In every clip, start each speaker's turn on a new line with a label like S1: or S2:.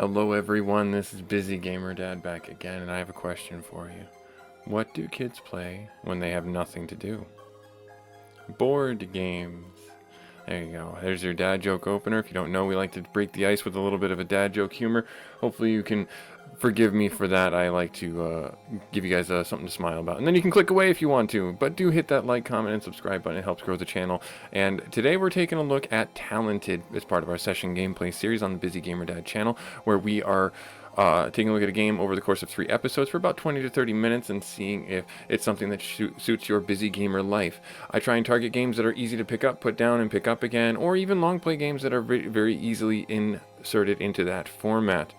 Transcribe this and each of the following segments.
S1: Hello everyone, this is busygamerdad back again, and I have a question for you. What do kids play when they have nothing to do? Board games. There you go. There's your dad joke opener. If you don't know, we like to break the ice with a little bit of a dad joke humor. Hopefully you can forgive me for that. I like to give you guys something to smile about. And then you can click away if you want to. But do hit that like, comment, and subscribe button. It helps grow the channel. And today we're taking a look at Talented as part of our session gameplay series on the Busy Gamer Dad channel, where we are taking a look at a game over the course of 3 episodes for about 20 to 30 minutes and seeing if it's something that suits your busy gamer life. I try and target games that are easy to pick up, put down, and pick up again, or even long play games that are very easily inserted into that format.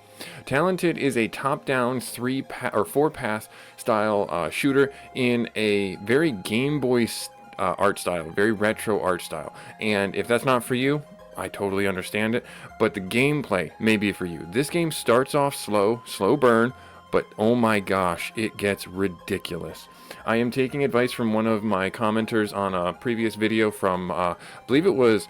S1: Talented is a top-down 4-path style shooter in a very Game Boy art style, very retro art style. And if that's not for you, I totally understand it, but the gameplay may be for you. This game starts off slow burn, but oh my gosh, it gets ridiculous. I am taking advice from one of my commenters on a previous video from, I believe it was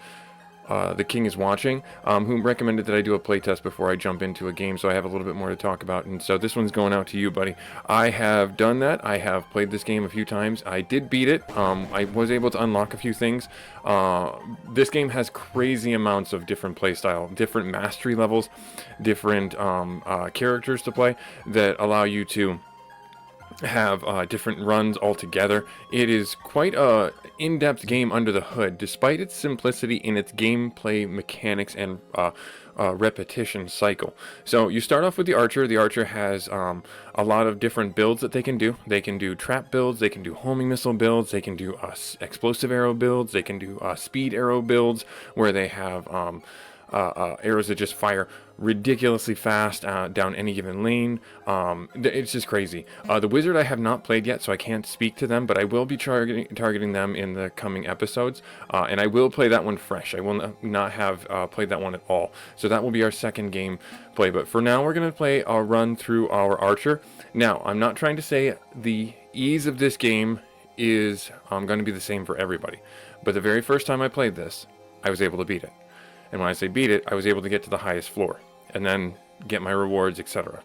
S1: The King is Watching, who recommended that I do a playtest before I jump into a game, so I have a little bit more to talk about. And so this one's going out to you, buddy. I have done that. I have played this game a few times. I did beat it. I was able to unlock a few things. This game has crazy amounts of different playstyle, different mastery levels, different characters to play that allow you to have different runs altogether. It is quite a in-depth game under the hood, despite its simplicity in its gameplay mechanics and repetition cycle. So you start off with the archer. The archer has a lot of different builds that they can do. They can do trap builds, they can do homing missile builds, they can do explosive arrow builds, they can do speed arrow builds where they have arrows that just fire ridiculously fast down any given lane. It's just crazy. The wizard I have not played yet, so I can't speak to them, but I will be targeting them in the coming episodes, and I will play that one fresh. I will not have played that one at all, so that will be our second game play. But for now, we're going to play a run through our archer. Now, I'm not trying to say the ease of this game is going to be the same for everybody, but the very first time I played this, I was able to beat it. And when I say beat it, I was able to get to the highest floor and then get my rewards, etc.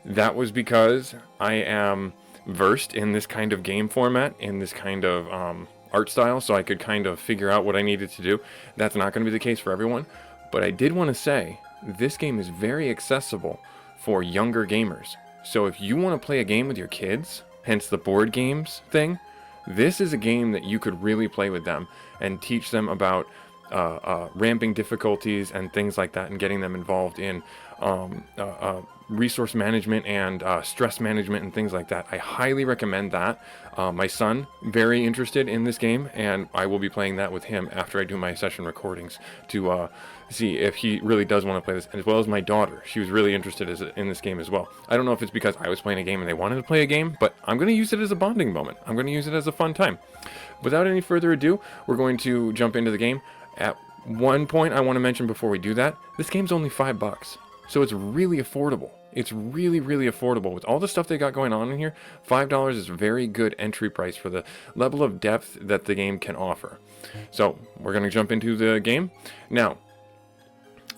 S1: That was because I am versed in this kind of game format, in this kind of art style, so I could kind of figure out what I needed to do. That's not going to be the case for everyone, but I did want to say this game is very accessible for younger gamers. So if you want to play a game with your kids, hence the board games thing, this is a game that you could really play with them and teach them about ramping difficulties and things like that, and getting them involved in resource management and stress management and things like that. I highly recommend that. My son, very interested in this game, and I will be playing that with him after I do my session recordings to see if he really does want to play this, as well as my daughter. She was really interested in this game as well. I don't know if it's because I was playing a game and they wanted to play a game, but I'm going to use it as a bonding moment. I'm going to use it as a fun time. Without any further ado, we're going to jump into the game. At one point I want to mention before we do that, this game's only $5, so it's really affordable. It's really affordable. With all the stuff they got going on in here, $5 is a very good entry price for the level of depth that the game can offer. So we're going to jump into the game. Now,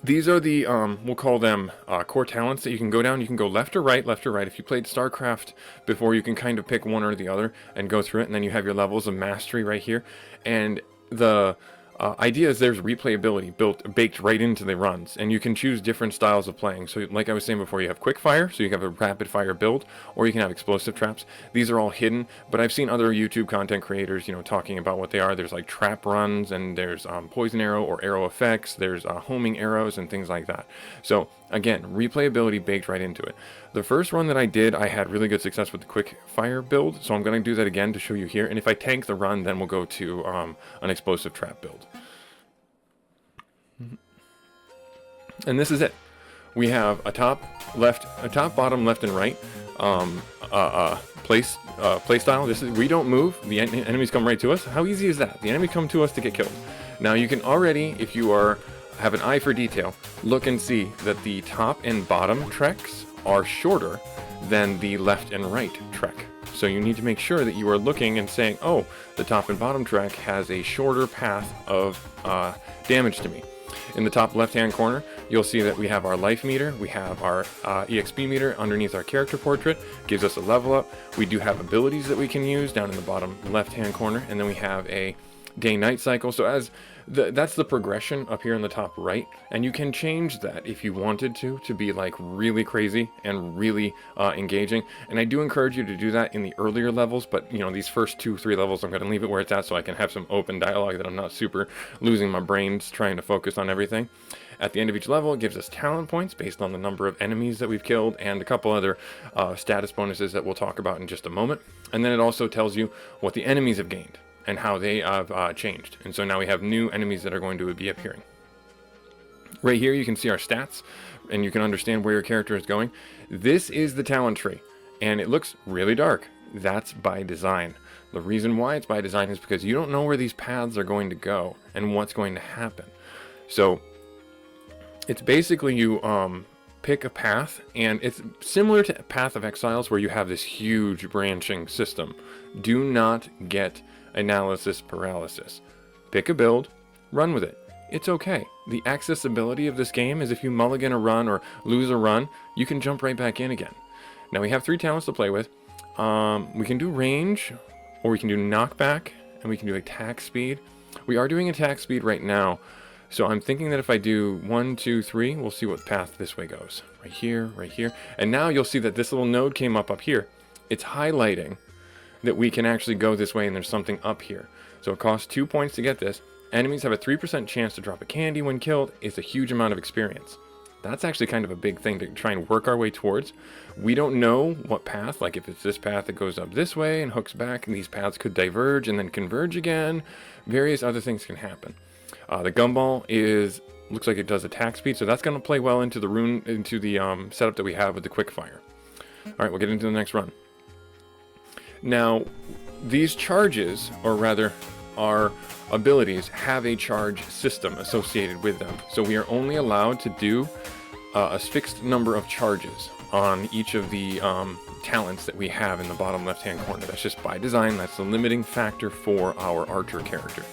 S1: these are the, we'll call them core talents that you can go down. You can go left or right. If you played StarCraft before, you can kind of pick one or the other and go through it, and then you have your levels of mastery right here. And the idea is there's replayability baked right into the runs, and you can choose different styles of playing. So like I was saying before, you have quick fire, so you have a rapid fire build, or you can have explosive traps. These are all hidden, but I've seen other YouTube content creators, talking about what they are. There's like trap runs, and there's poison arrow or arrow effects, there's homing arrows and things like that. So again, replayability baked right into it. The first run that I did, I had really good success with the quick fire build, so I'm going to do that again to show you here. And if I tank the run, then we'll go to an explosive trap build. And this is it. We have a top, bottom, left, and right play style. We don't move. The enemies come right to us. How easy is that? The enemy come to us to get killed. Now you can already, if you have an eye for detail, look and see that the top and bottom treks are shorter than the left and right trek. So you need to make sure that you are looking and saying, oh, the top and bottom trek has a shorter path of damage to me. In the top left-hand corner, you'll see that we have our life meter, we have our EXP meter underneath our character portrait, gives us a level up. We do have abilities that we can use down in the bottom left hand corner, and then we have a day-night cycle. So that's the progression up here in the top right, and you can change that if you wanted to be like really crazy and really engaging. And I do encourage you to do that in the earlier levels, but you know, these first 2-3 levels I'm going to leave it where it's at so I can have some open dialogue, that I'm not super losing my brains trying to focus on everything. At the end of each level, it gives us talent points based on the number of enemies that we've killed, and a couple other status bonuses that we'll talk about in just a moment. And then it also tells you what the enemies have gained and how they have changed. And so now we have new enemies that are going to be appearing. Right here you can see our stats, and you can understand where your character is going. This is the talent tree, and it looks really dark. That's by design. The reason why it's by design is because you don't know where these paths are going to go and what's going to happen. So it's basically you pick a path, and it's similar to Path of Exiles where you have this huge branching system. Do not get analysis paralysis. Pick a build, run with it. It's okay. The accessibility of this game is if you mulligan a run or lose a run, you can jump right back in again. Now we have 3 talents to play with. We can do range, or we can do knockback, and we can do attack speed. We are doing attack speed right now, so I'm thinking that if I do 1, 2, 3, we'll see what path this way goes. Right here, and now you'll see that this little node came up here. It's highlighting that we can actually go this way, and there's something up here. So it costs 2 points to get this. Enemies have a 3% chance to drop a candy when killed. It's a huge amount of experience. That's actually kind of a big thing to try and work our way towards. We don't know what path, like if it's this path that goes up this way and hooks back, and these paths could diverge and then converge again. Various other things can happen. The gumball looks like it does attack speed, so that's going to play well into the setup that we have with the quick fire. All right, we'll get into the next run. Now, these charges, or rather our abilities, have a charge system associated with them. So we are only allowed to do a fixed number of charges on each of the talents that we have in the bottom left-hand corner. That's just by design. That's the limiting factor for our archer character.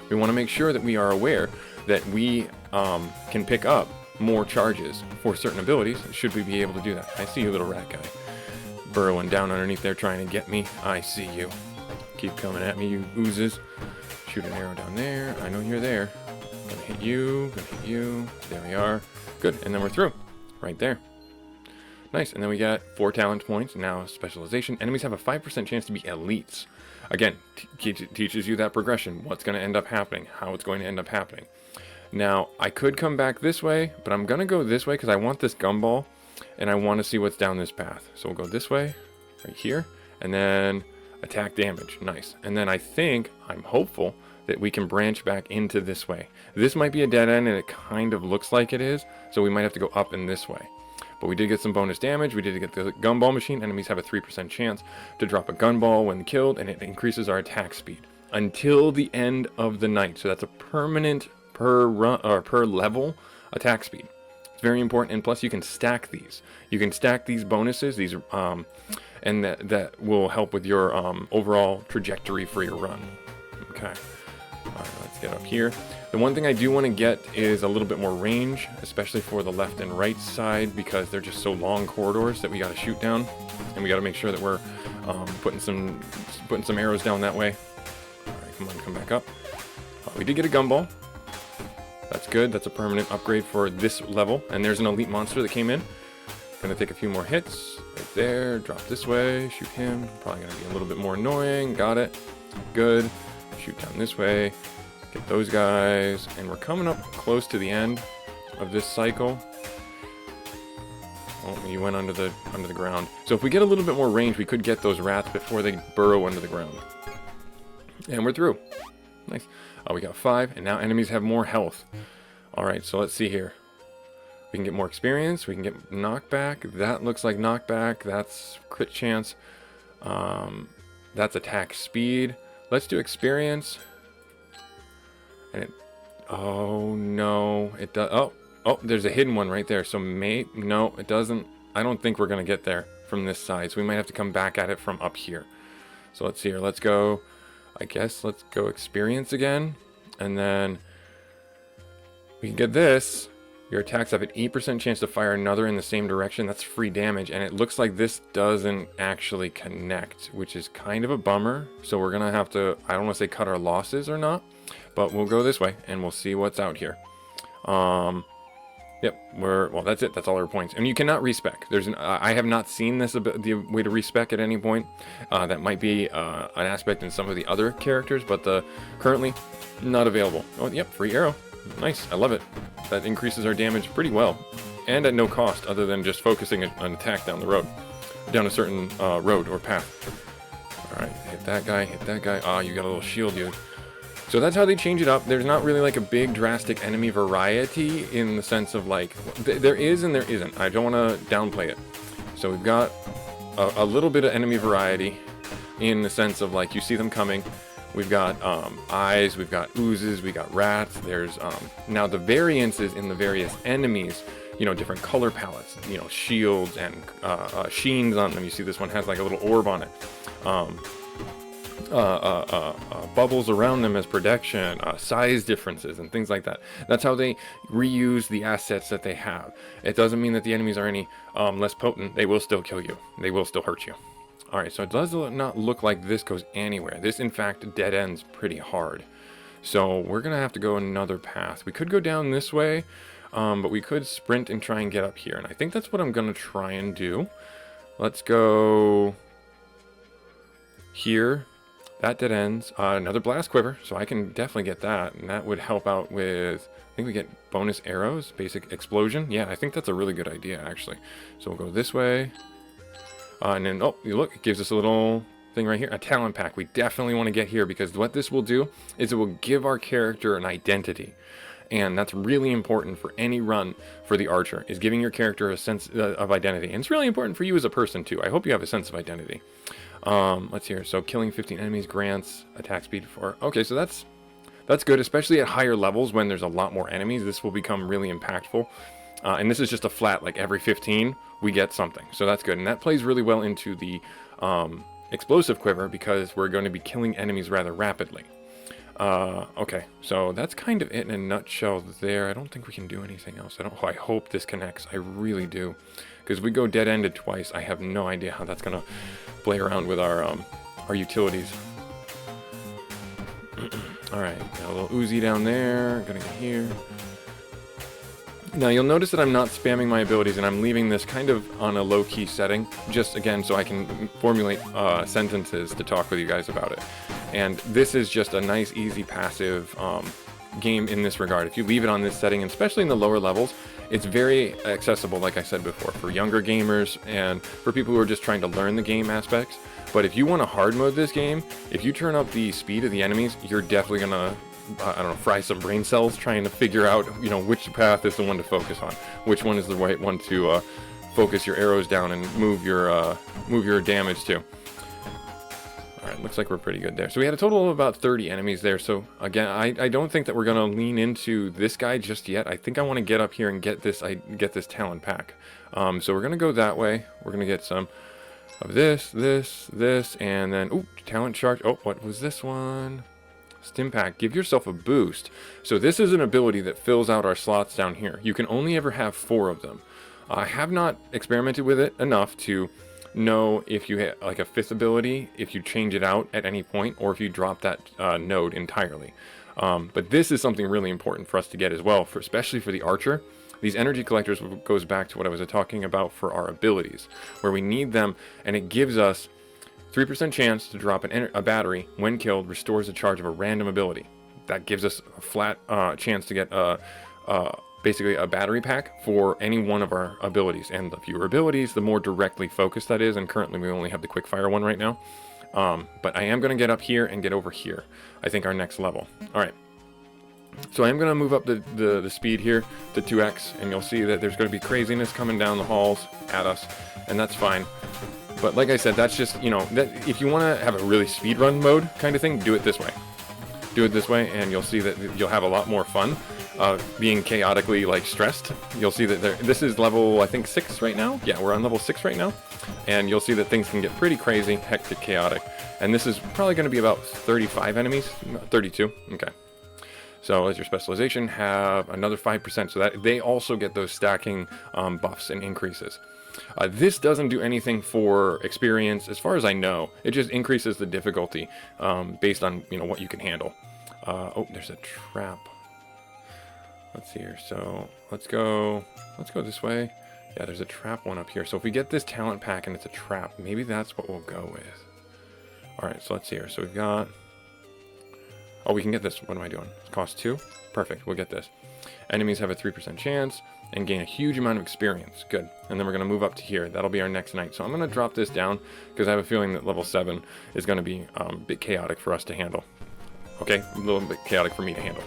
S1: We want to make sure that we are aware that we can pick up more charges for certain abilities, should we be able to do that. I see you, little rat guy, burrowing down underneath there trying to get me. I see you. Keep coming at me, you oozes. Shoot an arrow down there. I know you're there. Gonna hit you, gonna hit you. There we are. Good, and then we're through. Right there. Nice, and then we got 4 talent points. Now specialization. Enemies have a 5% chance to be elites. Again, teaches you that progression. What's going to end up happening. How it's going to end up happening. Now, I could come back this way, but I'm going to go this way because I want this gumball, and I want to see what's down this path. So we'll go this way, right here, and then attack damage. Nice. And then I'm hopeful that we can branch back into this way. This might be a dead end, and it kind of looks like it is, so we might have to go up in this way. But we did get some bonus damage. We did get the gumball machine. Enemies have a 3% chance to drop a gunball when killed, and it increases our attack speed until the end of the night. So that's a permanent per run or per level attack speed. It's very important, and plus you can stack these. You can stack these bonuses, and that will help with your overall trajectory for your run. Okay. All right, let's get up here. The one thing I do want to get is a little bit more range, especially for the left and right side, because they're just so long corridors that we got to shoot down, and we got to make sure that we're putting some arrows down that way. All right, come on, come back up. We did get a gumball. That's good. That's a permanent upgrade for this level. And there's an elite monster that came in. Gonna take a few more hits. Right there. Drop this way. Shoot him. Probably gonna be a little bit more annoying. Got it. Good. Shoot down this way. Get those guys. And we're coming up close to the end of this cycle. Oh, you went under the ground. So if we get a little bit more range, we could get those rats before they burrow under the ground. And we're through. Nice. We got 5, and now enemies have more health. Alright, so let's see here. We can get more experience. We can get knockback. That looks like knockback. That's crit chance. That's attack speed. Let's do experience. And oh no, it does. Oh, there's a hidden one right there. So no, it doesn't. I don't think we're gonna get there from this side. So we might have to come back at it from up here. So let's see here. Let's go. I guess let's go experience again, and then we can get this. Your attacks have an 8% chance to fire another in the same direction. That's free damage, and it looks like this doesn't actually connect, which is kind of a bummer. So we're gonna have to, I don't want to say cut our losses or not, but we'll go this way and we'll see what's out here. Yep, well, that's it. That's all our points. And you cannot respec. I have not seen the way to respec at any point. That might be an aspect in some of the other characters, but currently not available. Oh, yep, free arrow. Nice, I love it. That increases our damage pretty well, and at no cost other than just focusing an attack down the road, down a certain road or path. All right, hit that guy, hit that guy. Ah, you got a little shield, dude. So that's how they change it up. There's not really like a big drastic enemy variety in the sense of like, there is and there isn't. I don't want to downplay it. So we've got a little bit of enemy variety in the sense of like, you see them coming. We've got eyes, we've got oozes, we got rats. There's now the variances in the various enemies, you know, different color palettes, you know, shields and sheens on them. You see this one has like a little orb on it. Bubbles around them as protection, size differences and things like that. That's how they reuse the assets that they have. It doesn't mean that the enemies are any less potent. They will still kill you. They will still hurt you. Alright, so it does not look like this goes anywhere. This, in fact, dead ends pretty hard. So we're going to have to go another path. We could go down this way, but we could sprint and try and get up here. And I think that's what I'm going to try and do. Let's go here. That dead ends. Another blast quiver, so I can definitely get that. And that would help out with, I think we get bonus arrows, basic explosion. Yeah, I think that's a really good idea, actually. So we'll go this way. And then, oh, you look, it gives us a little thing right here, a talent pack. We definitely want to get here because what this will do is it will give our character an identity. And that's really important for any run for the archer, is giving your character a sense of identity. And it's really important for you as a person, too. I hope you have a sense of identity. Let's see here. So killing 15 enemies grants attack speed for... Okay, so that's good, especially at higher levels when there's a lot more enemies. This will become really impactful. And this is just a flat, like every 15 we get something, so that's good. And that plays really well into the explosive quiver because we're going to be killing enemies rather rapidly. Okay, so that's kind of it in a nutshell there. I don't think we can do anything else. I hope this connects. I really do, because we go dead-ended twice. I have no idea how that's gonna play around with our utilities. All right, got a little Uzi down there. Gonna get here. Now you'll notice that I'm not spamming my abilities and I'm leaving this kind of on a low-key setting, just again so I can formulate sentences to talk with you guys about it. And this is just a nice, easy, passive game in this regard. If you leave it on this setting, and especially in the lower levels, it's very accessible, like I said before, for younger gamers and for people who are just trying to learn the game aspects. But if you want to hard mode this game, if you turn up the speed of the enemies, you're definitely gonna I don't know, fry some brain cells trying to figure out, you know, which path is the one to focus on, which one is the right one to focus your arrows down and move your damage to. All right, looks like we're pretty good there. So we had a total of about 30 enemies there. So again, I don't think that we're gonna lean into this guy just yet. I think I want to get up here and get this talent pack. So we're gonna go that way. We're gonna get some of this, and then ooh, talent charge. Oh, what was this one? Stim pack, give yourself a boost. So this is an ability that fills out our slots down here. You can only ever have 4 of them. I have not experimented with it enough to know if you hit like a 5th ability, if you change it out at any point, or if you drop that node entirely. But this is something really important for us to get as well, especially for the archer. These energy collectors goes back to what I was talking about for our abilities, where we need them, and it gives us 3% chance to drop a battery when killed, restores the charge of a random ability. That gives us a flat chance to get basically a battery pack for any one of our abilities. And the fewer abilities, the more directly focused that is. And currently we only have the quickfire one right now. But I am going to get up here and get over here. I think our next level. All right. So I am going to move up the speed here to 2x. And you'll see that there's going to be craziness coming down the halls at us. And that's fine. But like I said, that's just, you know, that if you want to have a really speedrun mode kind of thing, do it this way. Do it this way, and you'll see that you'll have a lot more fun being chaotically, like, stressed. You'll see that this is level, I think, 6 right now. Yeah, we're on level 6 right now. And you'll see that things can get pretty crazy, hectic, chaotic. And this is probably going to be about 35 enemies. 32. Okay. So as your specialization, have another 5%, so that they also get those stacking buffs and increases. This doesn't do anything for experience, as far as I know. It just increases the difficulty based on what you can handle. Oh, there's a trap. Let's see here. So let's go this way. Yeah, there's a trap one up here. So if we get this talent pack and it's a trap, maybe that's what we'll go with. All right, so let's see here. So we've got. Oh, we can get this. What am I doing? It costs 2. Perfect. We'll get this. Enemies have a 3% chance and gain a huge amount of experience. Good. And then we're going to move up to here. That'll be our next night. So I'm going to drop this down because I have a feeling that level 7 is going to be a bit chaotic for us to handle. Okay, a little bit chaotic for me to handle.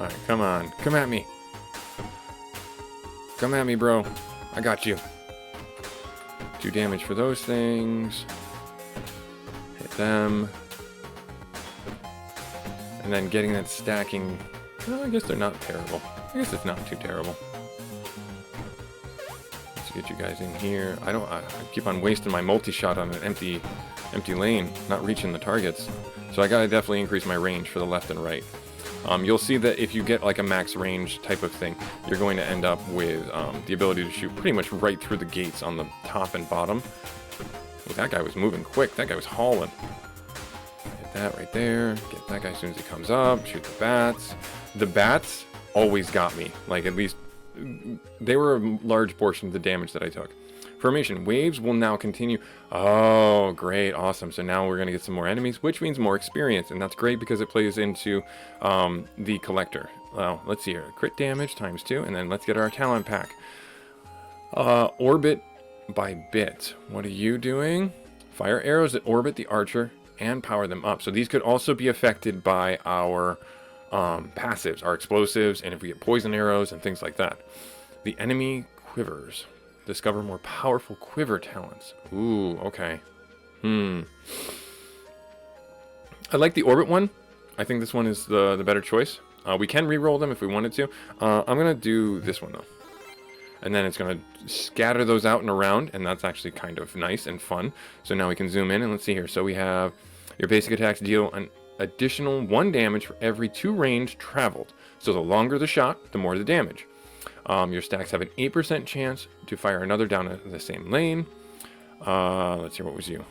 S1: All right, come on. Come at me. Come at me, bro. I got you. 2 damage for those things. Hit them. And then getting that stacking. Well, I guess they're not terrible. I guess it's not too terrible. Let's get you guys in here. I keep on wasting my multi-shot on an empty lane, not reaching the targets. So I gotta definitely increase my range for the left and right. You'll see that if you get like a max range type of thing, you're going to end up with the ability to shoot pretty much right through the gates on the top and bottom. Well, that guy was moving quick. That guy was hauling. Hit that right there. Get that guy as soon as he comes up. Shoot the bats. The bats always got me. Like, at least they were a large portion of the damage that I took. Formation. Waves will now continue. Oh, great. Awesome. So now we're going to get some more enemies, which means more experience. And that's great because it plays into the collector. Well, let's see here. Crit damage times 2. And then let's get our talent pack. Orbit by bit. What are you doing? Fire arrows that orbit the archer and power them up. So these could also be affected by our passives, our explosives, and if we get poison arrows and things like that. The enemy quivers. Discover more powerful quiver talents. Ooh, okay. I like the orbit one. I think this one is the better choice. We can re-roll them if we wanted to. I'm going to do this one, though. And then it's going to scatter those out and around, and that's actually kind of nice and fun. So now we can zoom in, and let's see here. So we have your basic attacks deal an additional 1 damage for every 2 range traveled. So the longer the shot, the more the damage. Your stacks have an 8% chance to fire another down the same lane. Let's see, what was you?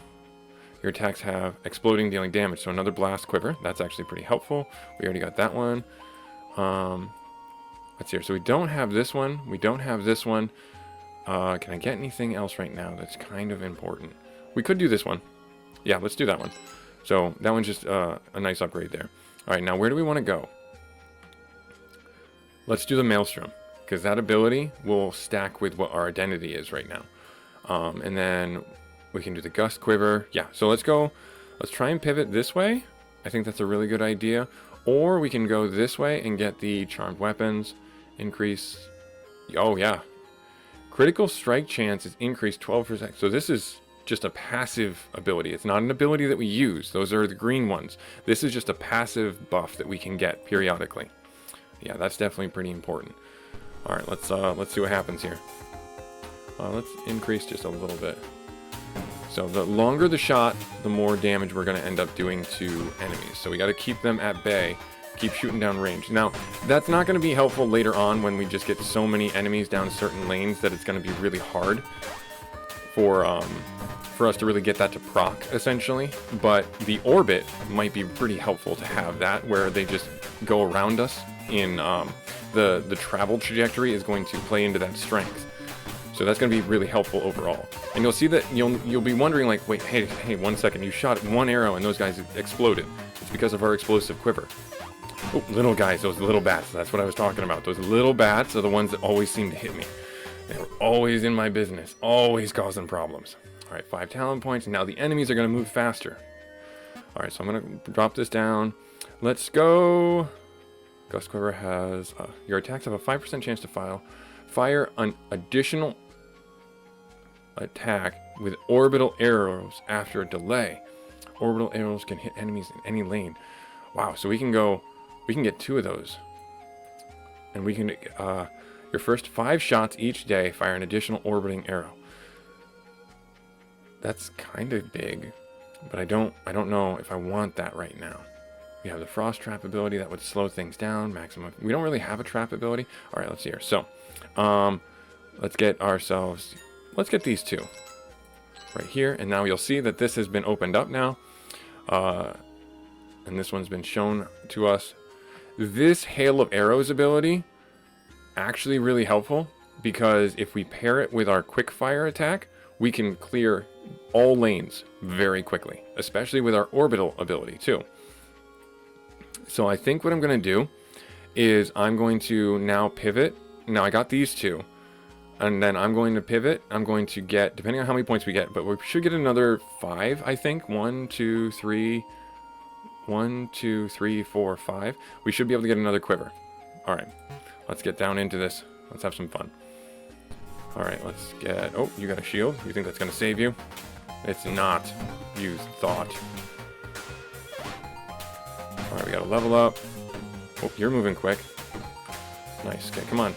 S1: Your attacks have exploding, dealing damage. So another blast quiver. That's actually pretty helpful. We already got that one. Let's see here. So we don't have this one. We don't have this one. Can I get anything else right now that's kind of important? We could do this one. Yeah, let's do that one. So that one's just a nice upgrade there. All right, now where do we want to go? Let's do the Maelstrom, because that ability will stack with what our identity is right now. And then we can do the Gust Quiver. Yeah, so let's go. Let's try and pivot this way. I think that's a really good idea. Or we can go this way and get the Charmed Weapons. Increase. Oh, yeah. Critical strike chance is increased 12%. So this is just a passive ability. It's not an ability that we use. Those are the green ones. This is just a passive buff that we can get periodically. Yeah, that's definitely pretty important. All right, let's see what happens here. Let's increase just a little bit. So the longer the shot, the more damage we're going to end up doing to enemies. So we got to keep them at bay, keep shooting down range. Now, that's not going to be helpful later on when we just get so many enemies down certain lanes that it's going to be really hard for us to really get that to proc, essentially. But the orbit might be pretty helpful to have that, where they just go around us in the travel trajectory is going to play into that strength. So that's going to be really helpful overall. And you'll see that you'll be wondering, like, wait, hey, 1 second, you shot 1 arrow and those guys exploded. It's because of our explosive quiver. Oh, little guys, those little bats, that's what I was talking about. Those little bats are the ones that always seem to hit me. They were always in my business, always causing problems. All right, 5 talent points, and now the enemies are going to move faster. All right, so I'm going to drop this down. Let's go. Gust Quiver has your attacks have a 5% chance to fire an additional attack with orbital arrows after a delay. Orbital arrows can hit enemies in any lane. Wow, so we can get 2 of those. And we can your first 5 shots each day fire an additional orbiting arrow. That's kind of big, but I don't know if I want that right now. We have the frost trap ability that would slow things down. Maximum. We don't really have a trap ability. All right, let's see here. So, let's get ourselves. Let's get these two right here, and now you'll see that this has been opened up now, and this one's been shown to us. This Hail of Arrows ability actually really helpful, because if we pair it with our quick fire attack, we can clear all lanes very quickly, especially with our orbital ability too. So I think what I'm going to do is I'm going to now pivot. Now I got these two, and then I'm going to pivot. I'm going to get, depending on how many points we get, but we should get another 5, I think. 1, 2, 3, 1, 2, 3, 4, 5. We should be able to get another quiver. All right, let's get down into this. Let's have some fun. All right, let's get, oh, you got a shield. You think that's going to save you? It's not. You thought. All right, we got to level up. Oh, you're moving quick. Nice. Okay, come on.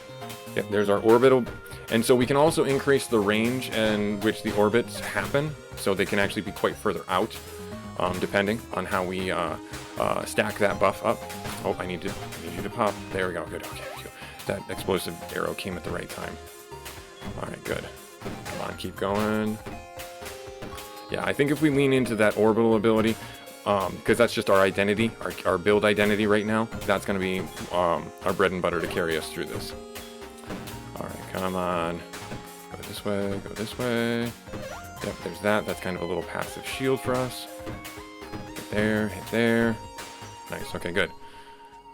S1: Yep, there's our orbital. And so we can also increase the range in which the orbits happen, so they can actually be quite further out, depending on how we stack that buff up. Oh, I need you to pop. There we go. Good. Okay. That explosive arrow came at the right time. All right, good. Come on, keep going. Yeah, I think if we lean into that orbital ability, because that's just our identity, our build identity right now, that's going to be our bread and butter to carry us through this. All right, come on. Go this way, go this way. Yep, there's that. That's kind of a little passive shield for us. Hit there, hit there. Nice, okay, good.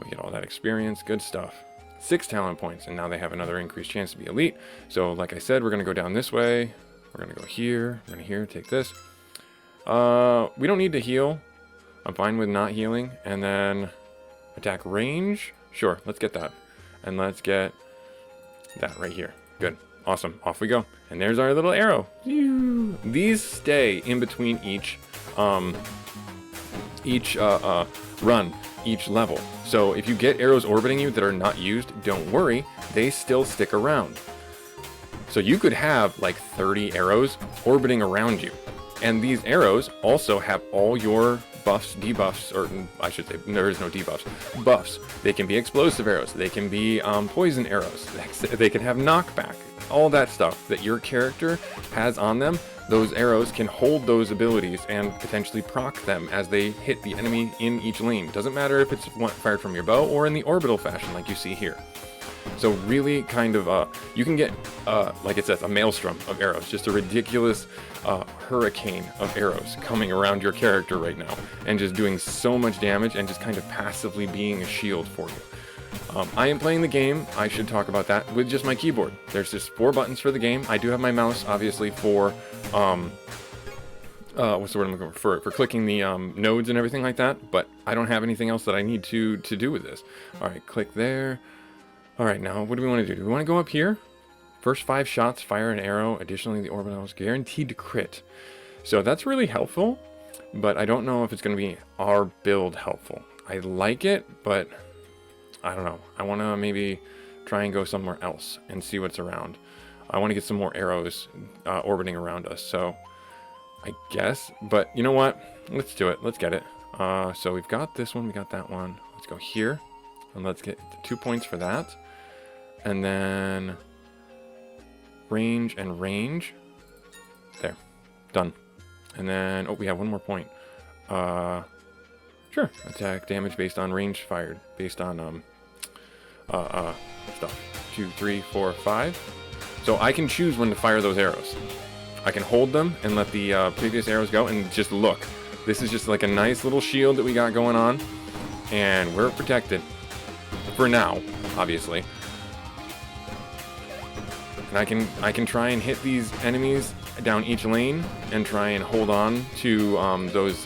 S1: We get all that experience, good stuff. 6 talent points, and now they have another increased chance to be elite. So, like I said, we're going to go down this way. We're going to go here. We're going to here, take this. We don't need to heal. I'm fine with not healing. And then attack range. Sure, let's get that. And let's get that right here. Good. Awesome. Off we go. And there's our little arrow. These stay in between each run, each level. So if you get arrows orbiting you that are not used, don't worry, they still stick around. So you could have like 30 arrows orbiting around you. And these arrows also have all your buffs, debuffs, or I should say there is no debuffs, buffs. They can be explosive arrows, they can be poison arrows, they can have knockback, all that stuff that your character has on them. Those arrows can hold those abilities and potentially proc them as they hit the enemy in each lane. Doesn't matter if it's fired from your bow or in the orbital fashion like you see here. So really kind of, you can get, like it says, a maelstrom of arrows. Just a ridiculous hurricane of arrows coming around your character right now. And just doing so much damage and just kind of passively being a shield for you. I am playing the game, I should talk about that, with just my keyboard. There's just 4 buttons for the game. I do have my mouse, obviously, for, what's the word I'm looking for clicking the nodes and everything like that, but I don't have anything else that I need to do with this. Alright, click there. Alright, now, what do we want to do? Do we want to go up here? First 5 shots, fire an arrow. Additionally, the orbital is guaranteed to crit. So that's really helpful, but I don't know if it's going to be our build helpful. I like it, but I don't know. I want to maybe try and go somewhere else and see what's around. I want to get some more arrows orbiting around us, so I guess. But you know what? Let's do it. Let's get it. So we've got this one. We got that one. Let's go here, and let's get 2 points for that. And then range and range. There. Done. And then, oh, we have 1 more point. Sure. Attack damage based on range fired. Based on, stuff. 2, 3, 4, 5. So I can choose when to fire those arrows. I can hold them and let the previous arrows go and just look. This is just like a nice little shield that we got going on. And we're protected. For now, obviously. And I can try and hit these enemies down each lane and try and hold on to those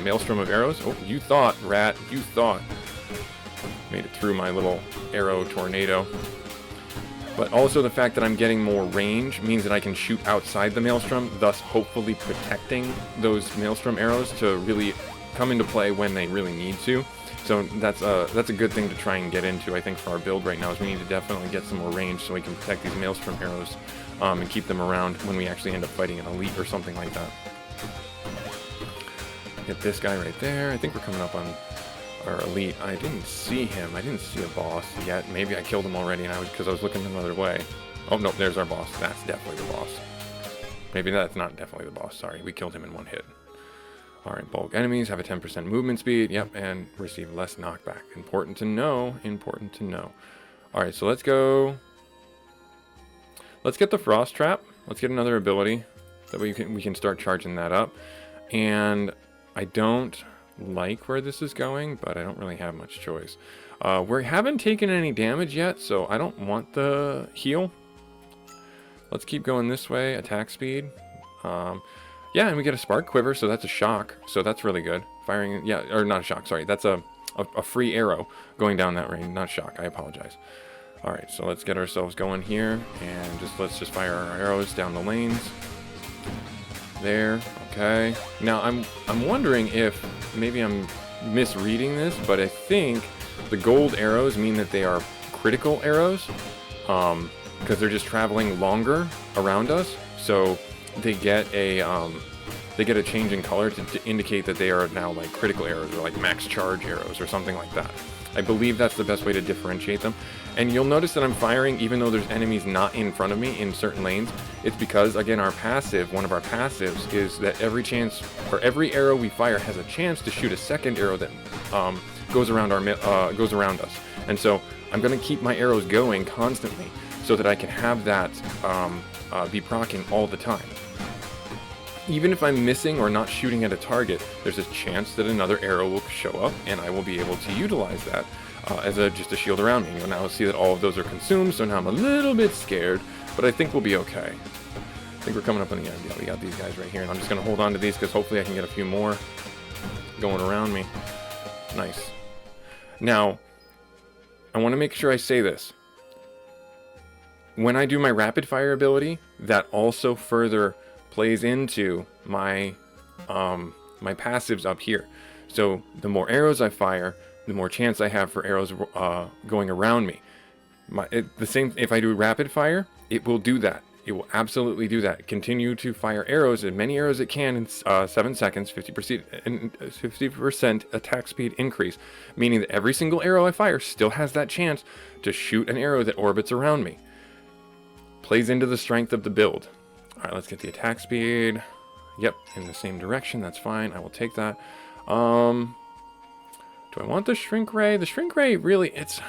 S1: maelstrom of arrows. Oh, you thought, rat, you thought. Made it through my little arrow tornado. But also the fact that I'm getting more range means that I can shoot outside the maelstrom, thus hopefully protecting those maelstrom arrows to really come into play when they really need to. So that's a good thing to try and get into, I think, for our build right now, is we need to definitely get some more range so we can protect these maelstrom arrows and keep them around when we actually end up fighting an elite or something like that. Get this guy right there. I think we're coming up on our elite. I didn't see him. I didn't see a boss yet. Maybe I killed him already, and because I was looking another way. Oh no, there's our boss. That's definitely the boss. Maybe that's not definitely the boss. Sorry, we killed him in one hit. All right, bulk enemies have a 10% movement speed. Yep, and receive less knockback. Important to know. Important to know. All right, so let's go. Let's get the frost trap. Let's get another ability. That way we can start charging that up. And I don't like where this is going, but I don't really have much choice. We haven't taken any damage yet, so I don't want the heal. Let's keep going this way. Attack speed. Yeah, and we get a spark quiver, so that's a shock. So that's really good. Firing, yeah, or not a shock, sorry. That's a free arrow going down that range. Not shock, I apologize. All right, so let's get ourselves going here, and let's just fire our arrows down the lanes. There, okay. Now I'm wondering if maybe I'm misreading this, but I think the gold arrows mean that they are critical arrows, because they're just traveling longer around us. So they get a change in color to indicate that they are now like critical arrows or like max charge arrows or something like that. I believe that's the best way to differentiate them. And you'll notice that I'm firing even though there's enemies not in front of me in certain lanes. It's because, again, our passive, one of our passives is that every arrow we fire has a chance to shoot a second arrow that goes around us. And so I'm going to keep my arrows going constantly so that I can have that be proccing all the time. Even if I'm missing or not shooting at a target, there's a chance that another arrow will show up, and I will be able to utilize that as just a shield around me. And now I'll see that all of those are consumed, so now I'm a little bit scared, but I think we'll be okay. I think we're coming up on the end. Yeah, we got these guys right here, and I'm just going to hold on to these because hopefully I can get a few more going around me. Nice. Now, I want to make sure I say this. When I do my rapid fire ability, that also further plays into my my passives up here. So the more arrows I fire, the more chance I have for arrows going around me. The same if I do rapid fire, it will do that. It will absolutely do that. Continue to fire arrows, as many arrows it can in 7 seconds, 50% attack speed increase, meaning that every single arrow I fire still has that chance to shoot an arrow that orbits around me. Plays into the strength of the build. All right, let's get the attack speed. Yep, in the same direction. That's fine. I will take that. Do I want the shrink ray? The shrink ray really, it's...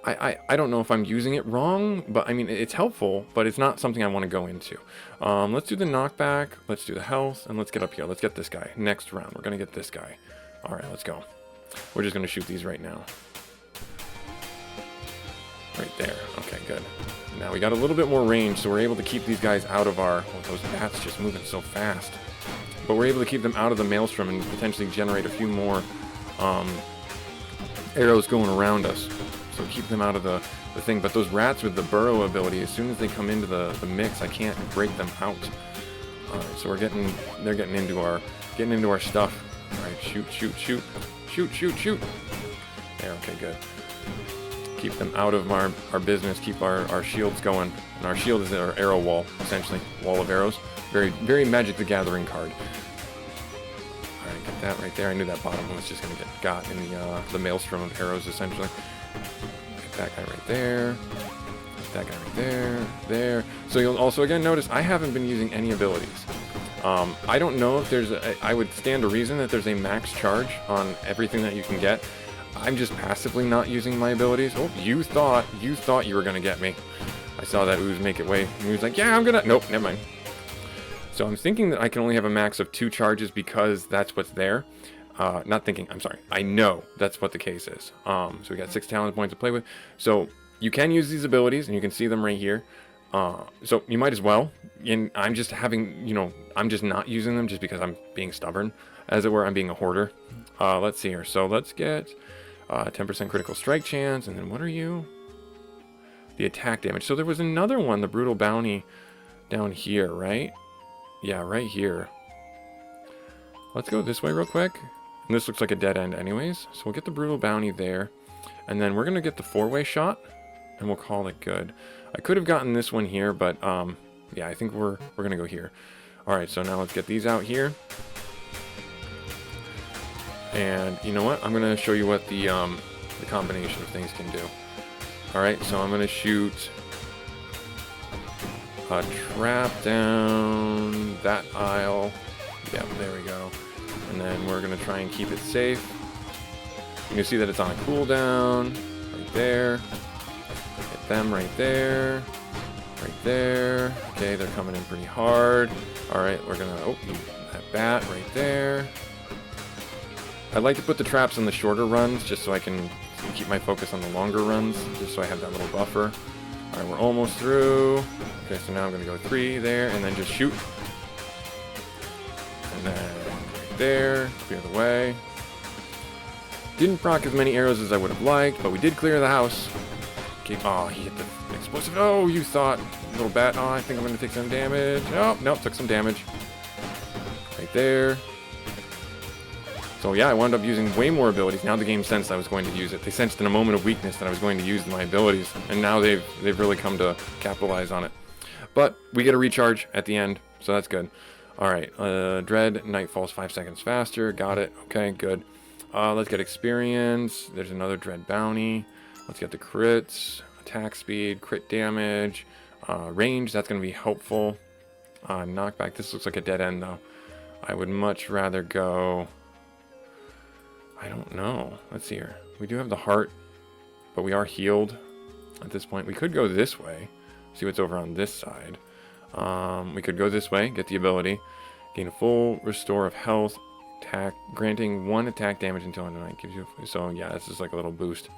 S1: I don't know if I'm using it wrong, but I mean, it's helpful, but it's not something I want to go into. Let's do the knockback. Let's do the health, and let's get up here. Let's get this guy. Next round, we're going to get this guy. All right, let's go. We're just going to shoot these right now. Right there. Okay, good. Now we got a little bit more range, so we're able to keep these guys out of our... Oh, those bats just moving so fast. But we're able to keep them out of the maelstrom and potentially generate a few more arrows going around us. So keep them out of the thing. But those rats with the burrow ability, as soon as they come into the mix, I can't break them out. All right, so they're getting into our stuff. All right, shoot. There, okay, good. Keep them out of our business, keep our shields going. And our shield is our arrow wall, essentially. Wall of arrows. Very, very Magic the Gathering card. Alright, get that right there. I knew that bottom one was just going to get got in the maelstrom of arrows, essentially. Get that guy right there. Get that guy right there. So you'll also, again, notice I haven't been using any abilities. I don't know if there's I would stand to reason that there's a max charge on everything that you can get. I'm just passively not using my abilities. Oh, you thought you were gonna get me. I saw that ooze make it way. And he was like, yeah, I'm gonna... Nope, never mind. So I'm thinking that I can only have a max of 2 charges because that's what's there. Not thinking, I'm sorry. I know that's what the case is. So we got 6 talent points to play with. So you can use these abilities, and you can see them right here. So you might as well. And I'm just having, I'm just not using them just because I'm being stubborn, as it were. I'm being a hoarder. Let's see here. So let's get 10% critical strike chance. And then what are you? The attack damage. So there was another one, the brutal bounty down here, right? Yeah, right here. Let's go this way real quick. And this looks like a dead end anyways. So we'll get the brutal bounty there. And then we're going to get the 4-way shot. And we'll call it good. I could have gotten this one here, but yeah, I think we're going to go here. Alright, so now let's get these out here. And you know what? I'm gonna show you what the combination of things can do. All right, so I'm gonna shoot a trap down that aisle. Yep, there we go. And then we're gonna try and keep it safe. You can see that it's on a cooldown right there. Hit them right there. Right there. Okay, they're coming in pretty hard. All right, we're gonna that bat right there. I like to put the traps on the shorter runs just so I can keep my focus on the longer runs, just so I have that little buffer. All right, we're almost through. Okay, so now I'm gonna go 3 there and then just shoot. And then right there, clear the way. Didn't proc as many arrows as I would have liked, but we did clear the house. Okay, oh, he hit the explosive. Oh, you thought, little bat. Oh, I think I'm gonna take some damage. Oh, nope, took some damage. Right there. So yeah, I wound up using way more abilities. Now the game sensed I was going to use it. They sensed in a moment of weakness that I was going to use my abilities, and now they've really come to capitalize on it. But we get a recharge at the end, so that's good. All right, Dread, Night falls 5 seconds faster. Got it. Okay, good. Let's get experience. There's another Dread bounty. Let's get the crits, attack speed, crit damage, range. That's going to be helpful. Knockback. This looks like a dead end though. I would much rather go. I don't know. Let's see here. We do have the heart, but we are healed at this point. We could go this way. See what's over on this side. We could go this way, get the ability, gain a full restore of health, attack, granting 1 attack damage until end of night. Gives you. So yeah, this is like a little boost.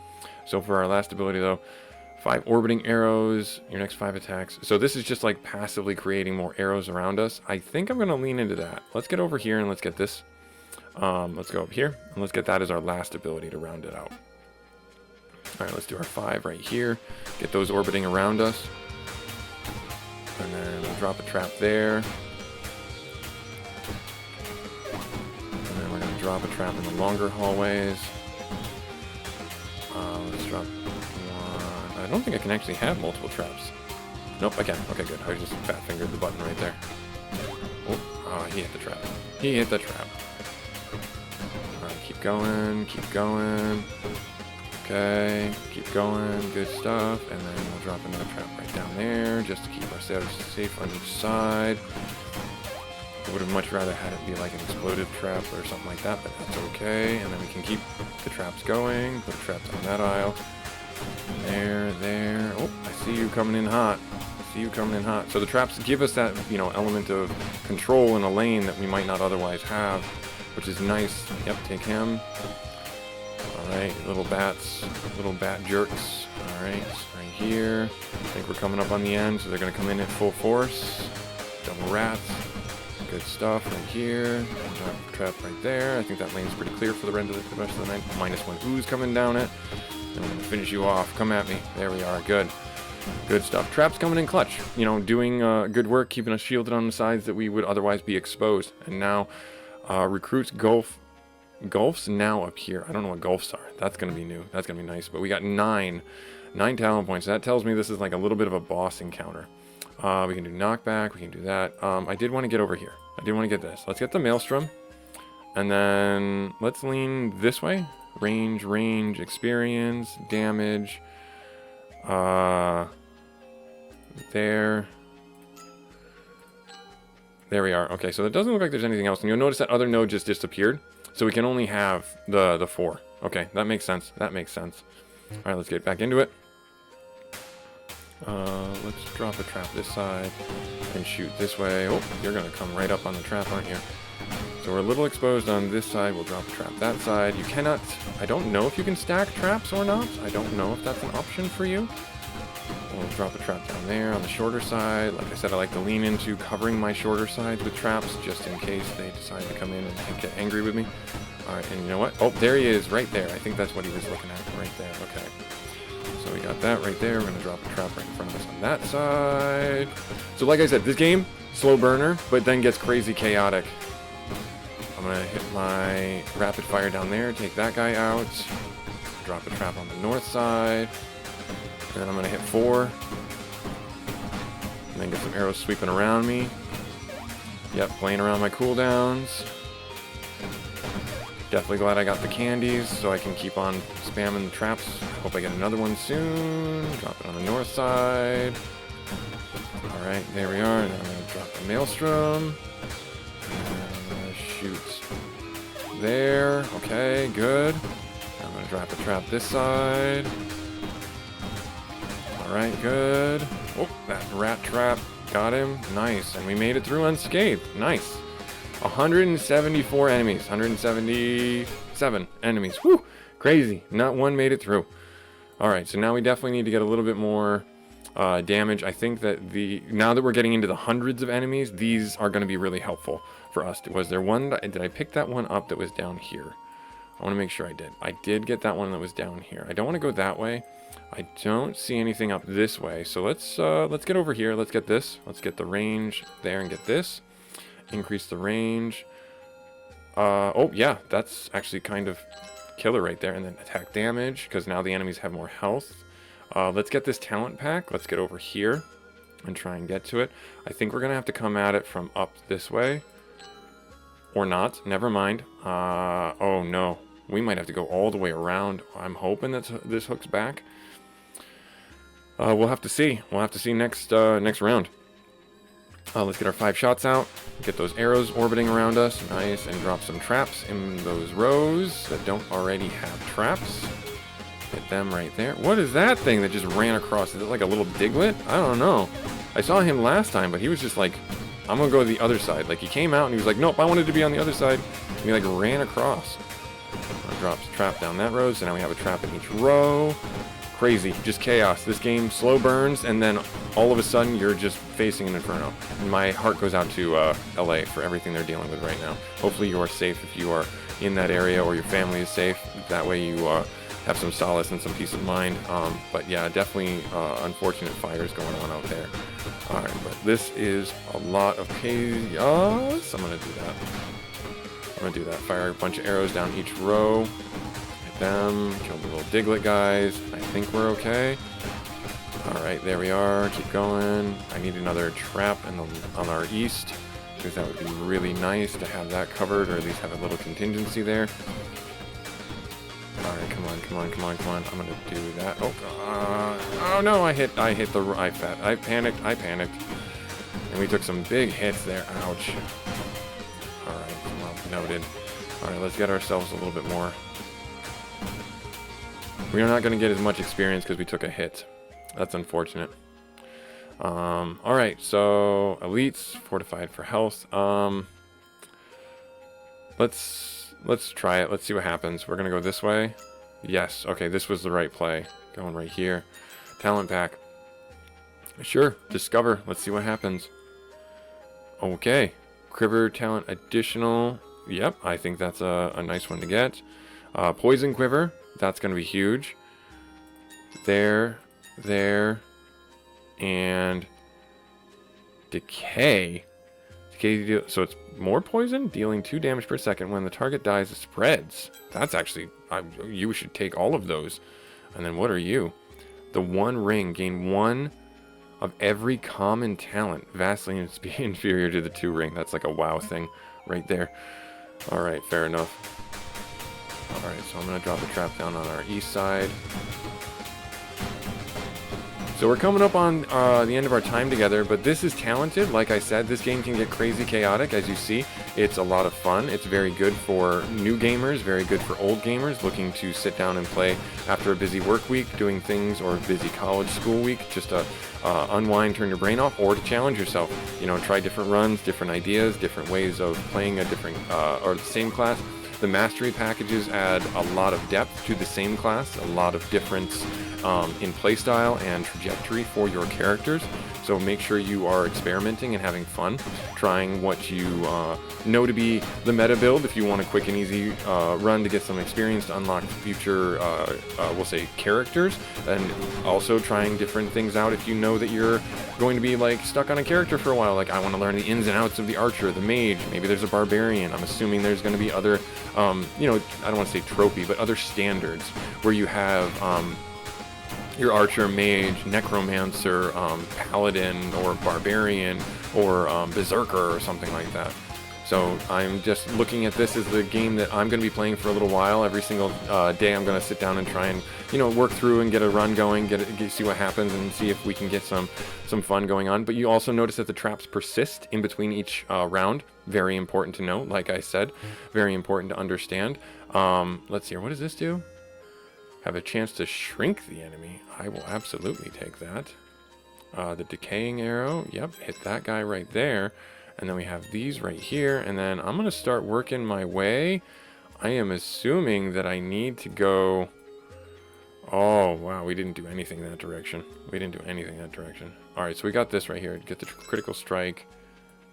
S1: So for our last ability though, 5 orbiting arrows, your next 5 attacks. So this is just like passively creating more arrows around us. I think I'm gonna lean into that. Let's get over here and let's get this. Let's go up here and let's get that as our last ability to round it out. All right, let's do our 5 right here. Get those orbiting around us. And then we'll drop a trap there. And then we're going to drop a trap in the longer hallways. Let's drop 1. I don't think I can actually have multiple traps. Nope, I can. Okay, good. I just fat fingered the button right there. Oh, he hit the trap. He hit the trap. Alright, keep going, keep going. Okay, keep going, good stuff. And then we'll drop another trap right down there just to keep ourselves safe on each side. I would have much rather had it be like an explosive trap or something like that, but that's okay. And then we can keep the traps going, put traps on that aisle. There. Oh, I see you coming in hot. I see you coming in hot. So the traps give us that, you know, element of control in a lane that we might not otherwise have, which is nice. Yep, take him. Alright, little bats, little bat jerks. Alright, right here. I think we're coming up on the end, so they're going to come in at full force. Double rats. Good stuff right here. Trap right there. I think that lane's pretty clear for the rest of the night. -1 ooze coming down it. And I'm going to finish you off. Come at me. There we are. Good. Good stuff. Traps coming in clutch. You know, doing good work, keeping us shielded on the sides that we would otherwise be exposed. And now, recruits Gulf's now up here. I don't know what Gulfs are. That's going to be new. That's going to be nice. But we got 9 talent points. That tells me this is like a little bit of a boss encounter. We can do knockback. We can do that. I did want to get over here. I did want to get this. Let's get the Maelstrom. And then let's lean this way. Range, experience, damage. There. There we are. Okay, so it doesn't look like there's anything else. And you'll notice that other node just disappeared. So we can only have the 4. Okay, that makes sense. That makes sense. Alright, let's get back into it. Let's drop a trap this side and shoot this way. Oh, you're going to come right up on the trap, aren't you? So we're a little exposed on this side. We'll drop a trap that side. You cannot... I don't know if you can stack traps or not. I don't know if that's an option for you. We'll drop a trap down there on the shorter side. Like I said, I like to lean into covering my shorter sides with traps just in case they decide to come in and get angry with me. Alright, and you know what? Oh, there he is, right there. I think that's what he was looking at, right there. Okay. So we got that right there. We're going to drop a trap right in front of us on that side. So like I said, this game, slow burner, but then gets crazy chaotic. I'm going to hit my rapid fire down there, take that guy out. Drop a trap on the north side. And then I'm going to hit 4. And then get some arrows sweeping around me. Yep, playing around my cooldowns. Definitely glad I got the candies so I can keep on spamming the traps. Hope I get another one soon. Drop it on the north side. Alright, there we are. Now I'm going to drop the maelstrom. And I'm going to shoot there. Okay, good. Now I'm going to drop a trap this side. Alright, good. Oh, that rat trap. Got him. Nice. And we made it through unscathed. Nice. 174 enemies. 177 enemies. Whew! Crazy. Not one made it through. Alright, so now we definitely need to get a little bit more damage. I think that now that we're getting into the hundreds of enemies, these are going to be really helpful for us. Was there one? Did I pick that one up that was down here? I want to make sure I did. I did get that one that was down here. I don't want to go that way. I don't see anything up this way. So let's get over here. Let's get this. Let's get the range there and get this. Increase the range. Oh yeah, that's actually kind of killer right there. And then attack damage, because now the enemies have more health. Let's get this talent pack. Let's get over here and try and get to it. I think we're gonna have to come at it from up this way. Or not. Never mind. Oh no. We might have to go all the way around. I'm hoping that this hooks back. We'll have to see. We'll have to see next round. Let's get our 5 shots out. Get those arrows orbiting around us. Nice. And drop some traps in those rows that don't already have traps. Hit them right there. What is that thing that just ran across? Is it like a little diglet? I don't know. I saw him last time, but he was just like, I'm going to go to the other side. Like, he came out and he was like, nope, I wanted to be on the other side. And he like ran across. Drops a trap down that row, so now we have a trap in each row. Crazy, just chaos. This game slow burns, and then all of a sudden you're just facing an inferno. And my heart goes out to LA for everything they're dealing with right now. Hopefully you are safe if you are in that area, or your family is safe. That way you have some solace and some peace of mind. But yeah, definitely unfortunate fires going on out there. Alright, but this is a lot of chaos. I'm gonna do that. Fire a bunch of arrows down each row. Hit them. Kill the little diglet guys. I think we're okay. Alright, there we are. Keep going. I need another trap on our east, because that would be really nice to have that covered, or at least have a little contingency there. Alright, come on. I'm gonna do that. Oh god. Oh no, I hit the I panicked. And we took some big hits there. Ouch. Alright, well, noted. Alright, let's get ourselves a little bit more. We are not going to get as much experience because we took a hit. That's unfortunate. Alright, so elites, fortified for health. Let's try it. Let's see what happens. We're going to go this way. Yes, okay, this was the right play. Going right here. Talent pack. Sure, discover. Let's see what happens. Okay. Quiver talent additional. Yep, I think that's a nice one to get. Poison quiver. That's going to be huge. There. And decay. So it's more poison, dealing 2 damage per second. When the target dies, it spreads. That's actually... you should take all of those. And then what are you? The one ring. Gain 1 of every common talent. Vastly inferior to the 2 ring. That's like a WoW thing right there. Alright, fair enough. Alright, so I'm going to drop a trap down on our east side. So we're coming up on the end of our time together, but this is talented. Like I said, this game can get crazy chaotic, as you see. It's a lot of fun. It's very good for new gamers, very good for old gamers looking to sit down and play after a busy work week, doing things, or a busy college school week, just to unwind, turn your brain off, or to challenge yourself. You know, try different runs, different ideas, different ways of playing a different, or the same class. The mastery packages add a lot of depth to the same class, a lot of difference in playstyle and trajectory for your characters. So make sure you are experimenting and having fun, trying what you know to be the meta build if you want a quick and easy run to get some experience to unlock future, we'll say, characters, and also trying different things out if you know that you're going to be like stuck on a character for a while. Like, I want to learn the ins and outs of the archer, the mage, maybe there's a barbarian. I'm assuming there's going to be other, you know, I don't want to say tropey, but other standards where you have your archer, mage, necromancer, paladin, or barbarian, or berserker, or something like that. So I'm just looking at this as the game that I'm going to be playing for a little while. Every single day I'm going to sit down and try and, you know, work through and get a run going, see what happens and see if we can get some fun going on. But you also notice that the traps persist in between each round. Very important to note, like I said. Very important to understand. Let's see here. What does this do? Have a chance to shrink the enemy. I will absolutely take that. The decaying arrow. Yep, hit that guy right there. And then we have these right here. And then I'm going to start working my way. I am assuming that I need to go... Oh, wow, we didn't do anything in that direction. We didn't do anything in that direction. Alright, so we got this right here. Get the critical strike.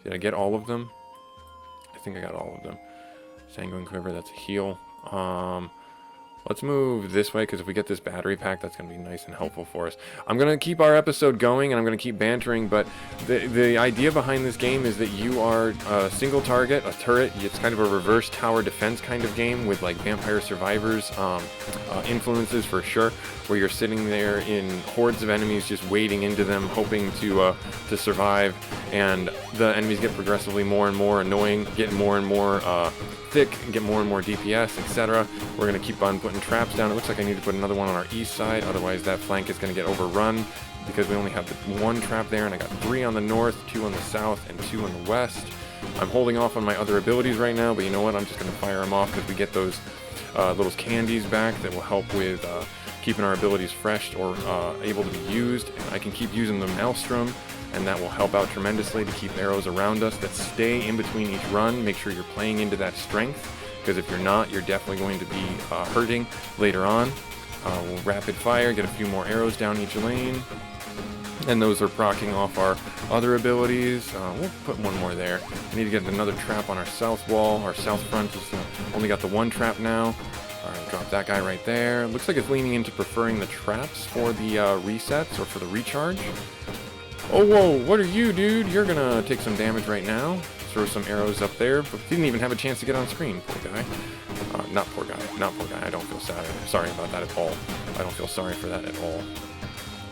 S1: Did I get all of them? I think I got all of them. Sanguine Quiver, that's a heal. Let's move this way, because if we get this battery pack, that's going to be nice and helpful for us. I'm going to keep our episode going, and I'm going to keep bantering, but the idea behind this game is that you are a single target, a turret. It's kind of a reverse tower defense kind of game with, like, Vampire Survivors influences for sure, where you're sitting there in hordes of enemies just wading into them, hoping to survive, and the enemies get progressively more and more annoying, getting more and more thick, and get more and more DPS, etc. We're going to keep on putting traps down. It looks like I need to put another one on our east side, otherwise that flank is going to get overrun because we only have the one trap there, and I got 3 on the north, 2 on the south, and 2 on the west. I'm holding off on my other abilities right now, but you know what? I'm just going to fire them off because we get those little candies back that will help with keeping our abilities fresh or able to be used. And I can keep using the Maelstrom, and that will help out tremendously to keep arrows around us that stay in between each run. Make sure you're playing into that strength, because if you're not, you're definitely going to be hurting later on. We'll rapid fire, get a few more arrows down each lane, and those are proccing off our other abilities. We'll put one more there. We need to get another trap on our south wall. Our south front is only got the one trap now. Alright, drop that guy right there. Looks like it's leaning into preferring the traps for the resets or for the recharge. Oh, whoa, what are you, dude? You're gonna take some damage right now. Throw some arrows up there, but didn't even have a chance to get on screen. Poor guy. Not poor guy. Not poor guy. I don't feel sorry about that at all. I don't feel sorry for that at all.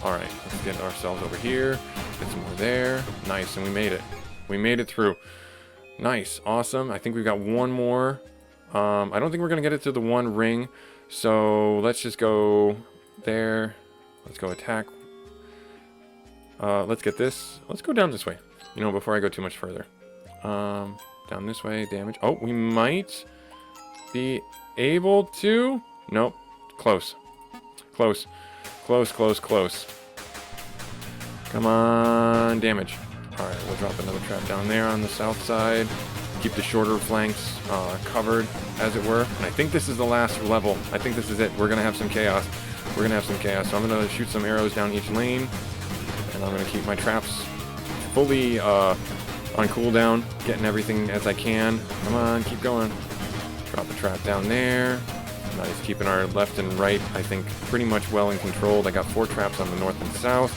S1: Alright, let's get ourselves over here. Get some more there. Nice, and we made it. We made it through. Nice, awesome. I think we've got one more. I don't think we're gonna get it to the one ring, so let's just go there. Let's go attack. Let's get this. Let's go down this way, you know, before I go too much further. Down this way, damage. Oh, we might be able to... Nope. Close. Close. Close, close, close. Come on, damage. Alright, we'll drop another trap down there on the south side. Keep the shorter flanks covered, as it were. And I think this is the last level. I think this is it. We're going to have some chaos. We're going to have some chaos. So I'm going to shoot some arrows down each lane. And I'm going to keep my traps fully on cooldown, getting everything as I can. Come on, keep going. Drop a trap down there. Nice, keeping our left and right, I think, pretty much well and controlled. I got 4 traps on the north and south.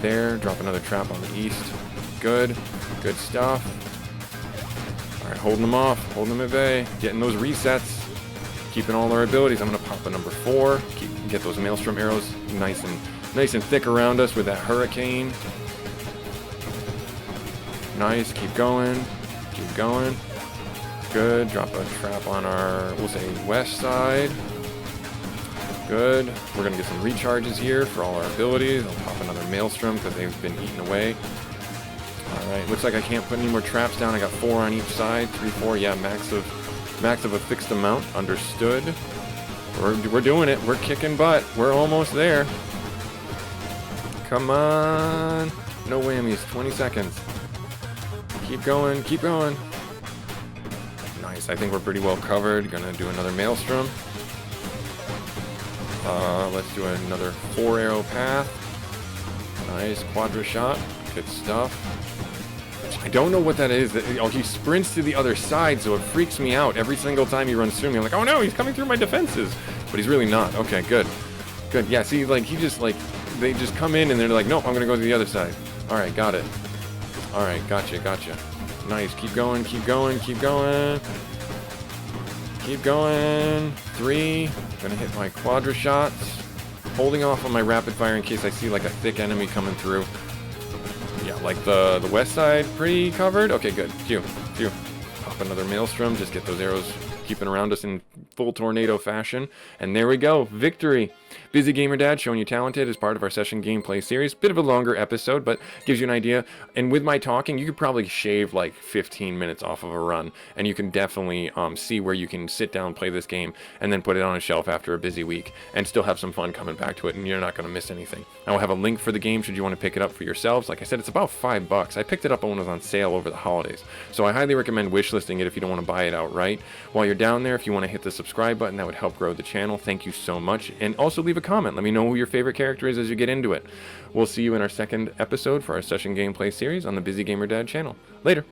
S1: There, drop another trap on the east. Good, good stuff. Alright, holding them off, holding them at bay, getting those resets, keeping all our abilities. I'm going to pop a number 4, get those Maelstrom arrows nice and thick around us with that hurricane. Nice, keep going, keep going. Good, drop a trap on our, we'll say, west side. Good, we're gonna get some recharges here for all our abilities. I'll pop another Maelstrom because they've been eaten away. Alright, looks like I can't put any more traps down. I got 4 on each side, 3, 4, yeah, max of a fixed amount, understood. We're doing it, we're kicking butt, we're almost there. Come on, no whammies, 20 seconds. Keep going, keep going. Nice, I think we're pretty well covered. Gonna do another Maelstrom. Let's do another 4 arrow path. Nice, quadra shot, good stuff. I don't know what that is. Oh, he sprints to the other side, so it freaks me out every single time he runs through me. I'm like, oh no, he's coming through my defenses. But he's really not. Okay, good. Good, yeah, see, like, he just, like, they just come in and they're like, nope, I'm gonna go to the other side. Alright, got it. Alright, gotcha, gotcha. Nice, keep going, keep going, keep going. Keep going. 3. Gonna hit my quadra shots. Holding off on my rapid fire in case I see like a thick enemy coming through. Yeah, like the west side pretty covered. Okay, good. Phew, phew. Pop another Maelstrom, just get those arrows keeping around us in full tornado fashion. And there we go, victory! Busy Gamer Dad showing you talented as part of our session gameplay series. Bit of a longer episode, but gives you an idea. And with my talking, you could probably shave like 15 minutes off of a run, and you can definitely see where you can sit down, play this game, and then put it on a shelf after a busy week, and still have some fun coming back to it, and you're not going to miss anything. I will have a link for the game should you want to pick it up for yourselves. Like I said, it's about $5. I picked it up when it was on sale over the holidays, so I highly recommend wishlisting it if you don't want to buy it outright. While you're down there, if you want to hit the subscribe button, that would help grow the channel. Thank you so much, and also leave a comment. Let me know who your favorite character is as you get into it. We'll see you in our second episode for our session gameplay series on the Busy Gamer Dad channel. Later.